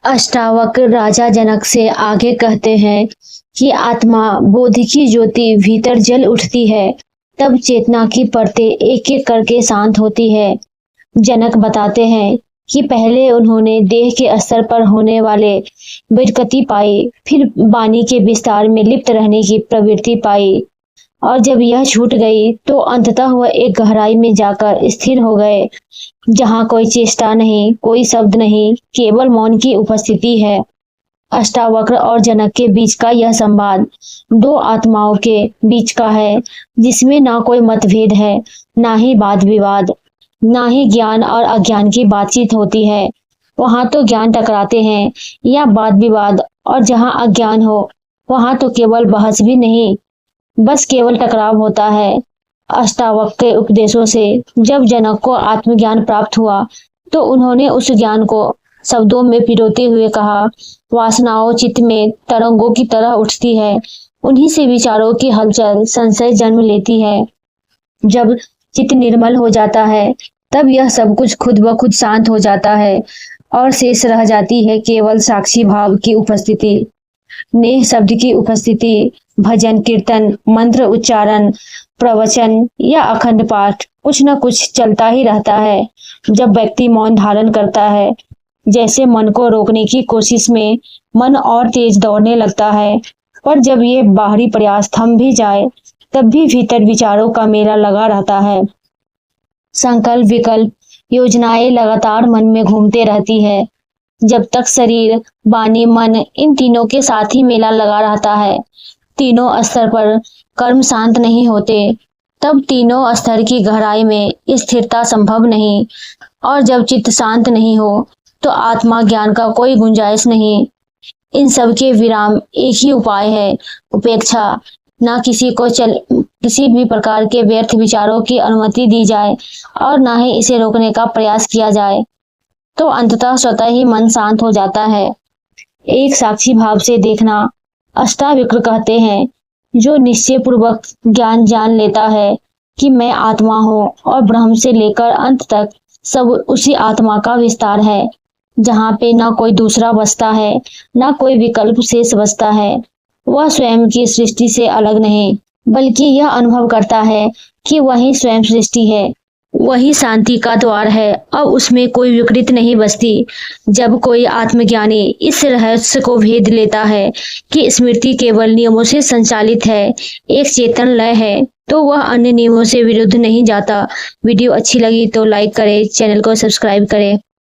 अष्टावक्र राजा जनक से आगे कहते हैं कि आत्मा बोध की ज्योति भीतर जल उठती है, तब चेतना की परतें एक एक करके शांत होती है। जनक बताते हैं कि पहले उन्होंने देह के स्तर पर होने वाले विकृति पाई, फिर वाणी के विस्तार में लिप्त रहने की प्रवृत्ति पाई, और जब यह छूट गई तो अंततः वह एक गहराई में जाकर स्थिर हो गए, जहाँ कोई चेष्टा नहीं, कोई शब्द नहीं, केवल मौन की उपस्थिति है। अष्टावक्र और जनक के बीच का यह संवाद दो आत्माओं के बीच का है, जिसमें ना कोई मतभेद है, ना ही वाद विवाद, ना ही ज्ञान और अज्ञान की बातचीत होती है। वहां तो ज्ञान टकराते हैं या वाद विवाद, और जहां अज्ञान हो वहां तो केवल बहस भी नहीं, बस केवल टकराव होता है। अष्टावक्र के उपदेशों से जब जनक को आत्मज्ञान प्राप्त हुआ तो उन्होंने उस ज्ञान को शब्दों में पिरोते हुए कहा, वासनाओं चित्त में तरंगों की तरह उठती है, उन्हीं से विचारों की हलचल संशय जन्म लेती है। जब चित्त निर्मल हो जाता है तब यह सब कुछ खुद ब खुद शांत हो जाता है और शेष रह जाती है केवल साक्षी भाव की उपस्थिति, नेह शब्द की उपस्थिति, भजन कीर्तन, मंत्र उच्चारण, प्रवचन या अखंड पाठ, कुछ न कुछ चलता ही रहता है। जब व्यक्ति मौन धारण करता है, जैसे मन को रोकने की कोशिश में मन और तेज दौड़ने लगता है, पर जब ये बाहरी प्रयास थम भी जाए तब भी भीतर विचारों का मेला लगा रहता है। संकल्प विकल्प योजनाएं लगातार मन में घूमते रहती है। जब तक शरीर वाणी मन इन तीनों के साथ ही मेला लगा रहता है, तीनों स्तर पर कर्म शांत नहीं होते, तब तीनों स्तर की गहराई में स्थिरता संभव नहीं, और जब चित्त शांत नहीं हो तो आत्मा ज्ञान का कोई गुंजाइश नहीं। इन सब के विराम एक ही उपाय है, उपेक्षा। ना किसी भी प्रकार के व्यर्थ विचारों की अनुमति दी जाए और ना ही इसे रोकने का प्रयास किया जाए, तो अंततः स्वतः ही मन शांत हो जाता है। एक साक्षी भाव से देखना। अष्टावक्र कहते हैं, जो निश्चय पूर्वक ज्ञान जान लेता है कि मैं आत्मा हूँ और ब्रह्म से लेकर अंत तक सब उसी आत्मा का विस्तार है, जहाँ पे ना कोई दूसरा बसता है, ना कोई विकल्प शेष बसता है, वह स्वयं की सृष्टि से अलग नहीं, बल्कि यह अनुभव करता है कि वही स्वयं सृष्टि है, वही शांति का द्वार है, अब उसमें कोई विकृत नहीं बसती। जब कोई आत्मज्ञानी इस रहस्य को भेद लेता है कि स्मृति केवल नियमों से संचालित है, एक चेतन लय है, तो वह अन्य नियमों से विरुद्ध नहीं जाता। वीडियो अच्छी लगी तो लाइक करें, चैनल को सब्सक्राइब करें।